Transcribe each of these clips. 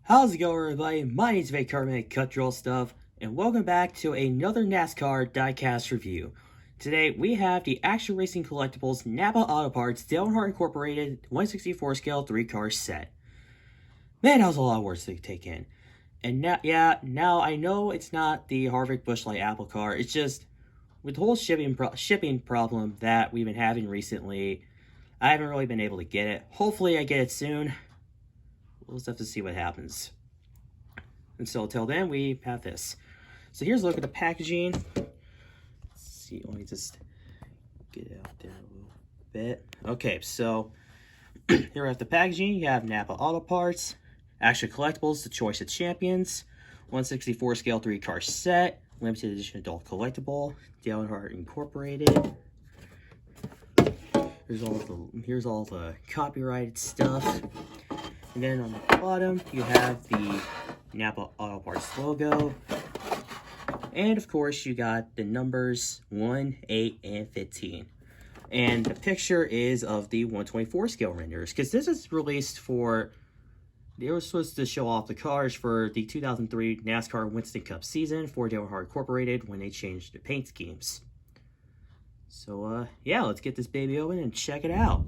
How's it going, everybody? My name's MIKEY, Cut Drill Stuff, and welcome back to another NASCAR Diecast review. Today, we have the Action Racing Collectibles NAPA Auto Parts Earnhardt Incorporated 1/64 scale 3-car set. Man, that was a lot of words to take in. And now I know it's not the Harvick Busch Light Apple car. It's just, with the whole shipping problem that we've been having recently, I haven't really been able to get it. Hopefully I get it soon. We'll just have to see what happens. And so until then, we have this. So here's a look at the packaging. Let's see, let me just get it out there a little bit. Okay, so here we have the packaging. You have NAPA Auto Parts, Action Collectibles, The Choice of Champions, 1/64 scale 3-car set, limited edition adult collectible, Earnhardt Incorporated. Here's all the copyrighted stuff. And then on the bottom, you have the NAPA Auto Parts logo. And of course, you got the numbers 1, 8, and 15. And the picture is of the 1/24 scale renders, because this is released for, they were supposed to show off the cars for the 2003 NASCAR Winston Cup season for Earnhardt Incorporated when they changed the paint schemes. So, yeah, let's get this baby open and check it out.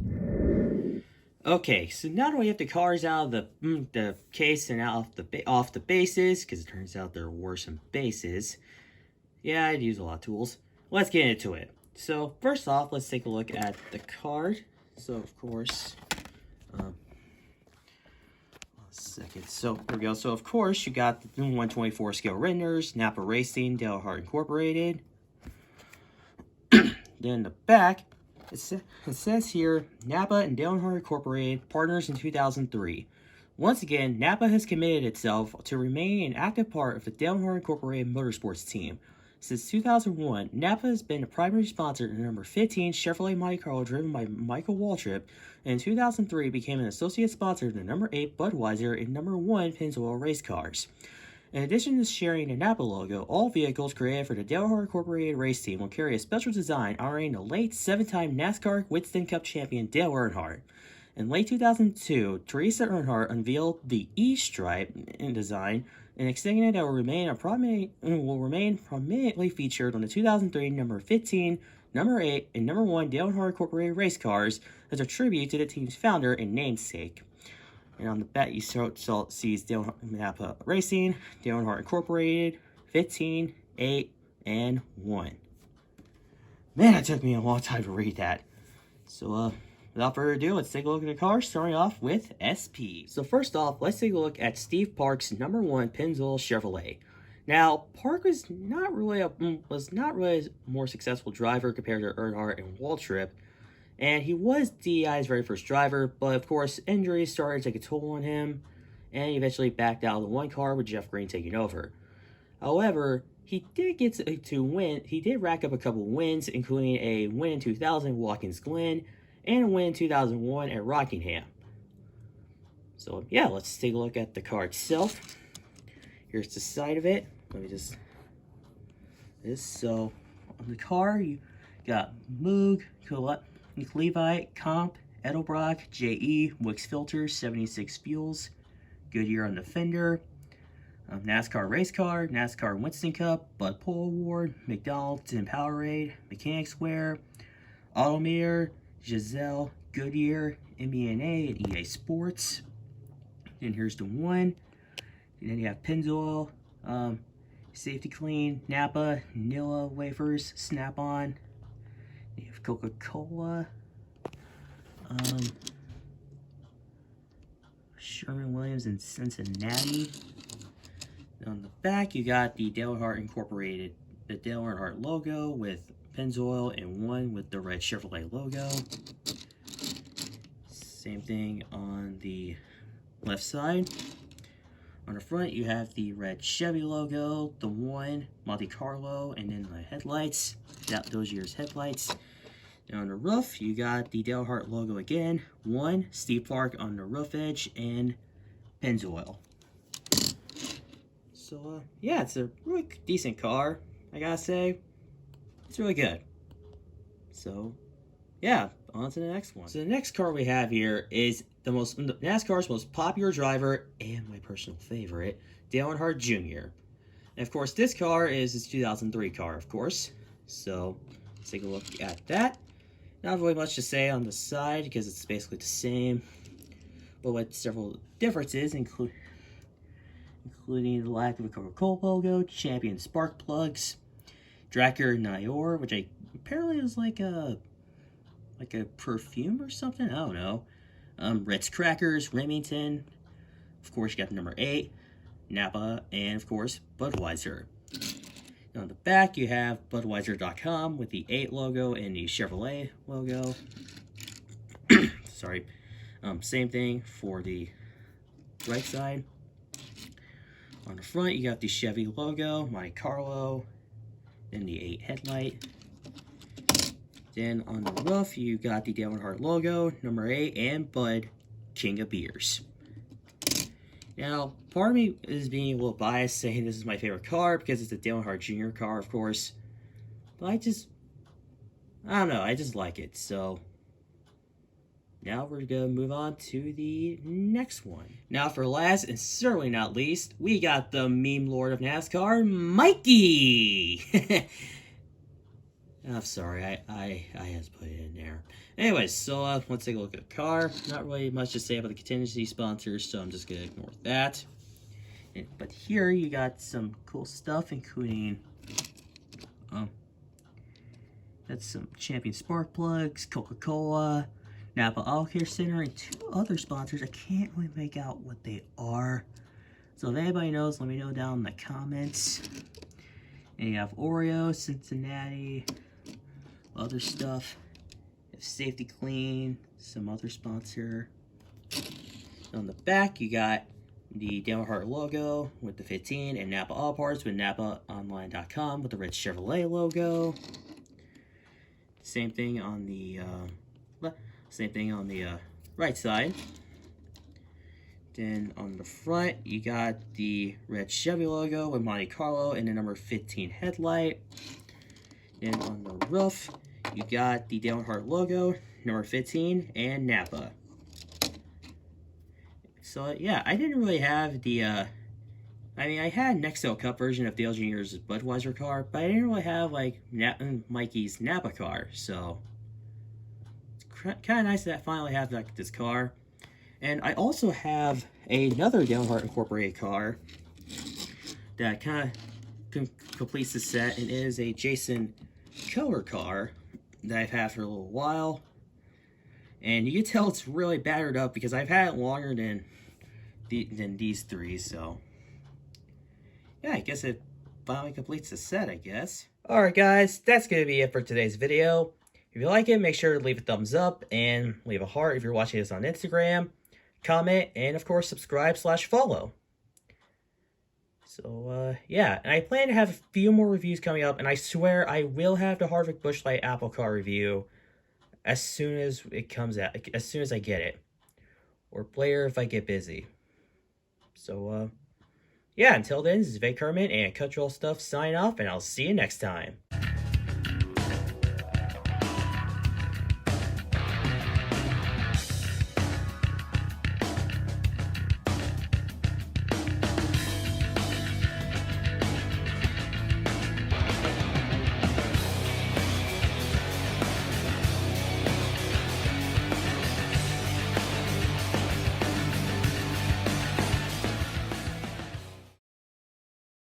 Okay, so now that we have the cars out of the case and out off the bases, because it turns out there were some bases. Yeah, I'd use a lot of tools. Let's get into it. So first off, let's take a look at the card. So of course, one second. So here we go. So of course, you got the 1/24 scale renders, NAPA Racing, Earnhardt Incorporated. Then the back. It says here, NAPA and Earnhardt Incorporated, partners in 2003. Once again, NAPA has committed itself to remaining an active part of the Earnhardt Incorporated motorsports team. Since 2001, NAPA has been a primary sponsor in the number 15 Chevrolet Monte Carlo driven by Michael Waltrip, and in 2003 became an associate sponsor of the number 8 Budweiser and number 1 Pennzoil race cars. In addition to sharing the NAPA logo, all vehicles created for the Earnhardt Incorporated race team will carry a special design honoring the late 7-time NASCAR Winston Cup champion Dale Earnhardt. In late 2002, Teresa Earnhardt unveiled the E-stripe in design, and extending that will remain prominently featured on the 2003 number 15, number 8, and number 1 Earnhardt Incorporated race cars as a tribute to the team's founder and namesake. And on the back, you sees NAPA Racing, Earnhardt Incorporated, 15, 8, and 1. Man, it took me a long time to read that. So, without further ado, let's take a look at the car, starting off with SP. So first off, let's take a look at Steve Park's number 1 Pennzoil Chevrolet. Now, Park was not really a more successful driver compared to Earnhardt and Waltrip. And he was DEI's very first driver, but of course, injuries started to take a toll on him, and he eventually backed out of the one car with Jeff Green taking over. However, he did get to win. He did rack up a couple wins, including a win in 2000 at Watkins Glen, and a win in 2001 at Rockingham. So yeah, let's take a look at the car itself. Here's the side of it. Let me just... So, on the car, you got Moog, Levite, Comp, Edelbrock, JE, Wix Filters, 76 Fuels, Goodyear on the fender, NASCAR Race Car, NASCAR Winston Cup, Bud Pole Award, McDonald's and Powerade, Mechanics Wear, Autometer, Giselle, Goodyear, MBNA, and EA Sports. Then here's the one. And then you have Pennzoil, Safety Clean, NAPA, Nilla Wafers, Snap-on. You have Coca-Cola, Sherwin-Williams in Cincinnati. And on the back, you got the Earnhardt Incorporated, the Dale Earnhardt logo with Pennzoil and one with the red Chevrolet logo. Same thing on the left side. On the front, you have the red Chevy logo, the one Monte Carlo, and then the headlights, those year's headlights. And on the roof, you got the Earnhardt logo again, one Steve Park on the roof edge, and Pennzoil. So, yeah, it's a really decent car, I gotta say. It's really good. So, yeah, on to the next one. So the next car we have here is NASCAR's most popular driver and my personal favorite, Dale Earnhardt Jr. And of course, this car is his 2003 car, of course. So let's take a look at that. Not really much to say on the side because it's basically the same, but with several differences, including the lack of a Coca-Cola logo, champion spark plugs, Dracker Nior, which apparently is like a perfume or something. I don't know. Ritz crackers, Remington. Of course, you got the number 8, NAPA, and of course Budweiser. On the back, you have Budweiser.com with the 8 logo and the Chevrolet logo. Sorry. Same thing for the right side. On the front, you got the Chevy logo, Monte Carlo, and the 8 headlight. Then on the roof, you got the Dale Earnhardt logo, number 8, and Bud, King of Beers. Now, part of me is being a little biased saying this is my favorite car because it's a Dale Earnhardt Jr. car, of course. But I don't know, I just like it. So, now we're going to move on to the next one. Now, for last and certainly not least, we got the meme lord of NASCAR, Mikey! I'm sorry, I had to put it in there. Anyways, so let's take a look at the car. Not really much to say about the contingency sponsors, so I'm just going to ignore that. But here you got some cool stuff, including that's some champion spark plugs, Coca-Cola, NAPA Auto Care Center, and 2 other sponsors. I can't really make out what they are. So if anybody knows, let me know down in the comments. And you have Oreo, Cincinnati, other stuff. Safety Clean, some other sponsor. On the back, you got the Dale Earnhardt logo with the 15 and NAPA All Parts with NAPAonline.com with the Ritz Chevrolet logo. Same thing on the right side. Then on the front, you got the red Chevy logo with Monte Carlo and the number 15 headlight. Then on the roof, you got the Dale Earnhardt logo, number 15, and NAPA. So yeah, I didn't really have the, I had an XL Cup version of Dale Jr.'s Budweiser car, but I didn't really have, like, Mikey's NAPA car, so it's kind of nice that I finally have this car. And I also have another Dale Earnhardt Incorporated car that kind of completes the set, and it is a Jason Keller car that I've had for a little while. And you can tell it's really battered up because I've had it longer than these 3, so yeah, I guess it finally completes the set, I guess. Alright guys, that's going to be it for today's video. If you like it, make sure to leave a thumbs up and leave a heart if you're watching this on Instagram. Comment, and of course subscribe/follow. So yeah, and I plan to have a few more reviews coming up, and I swear I will have the Harvick Busch-Light Apple car review as soon as it comes out, as soon as I get it, or later if I get busy. So yeah, until then, this is Vay Kerman and Cut Your Stuff signing off, and I'll see you next time.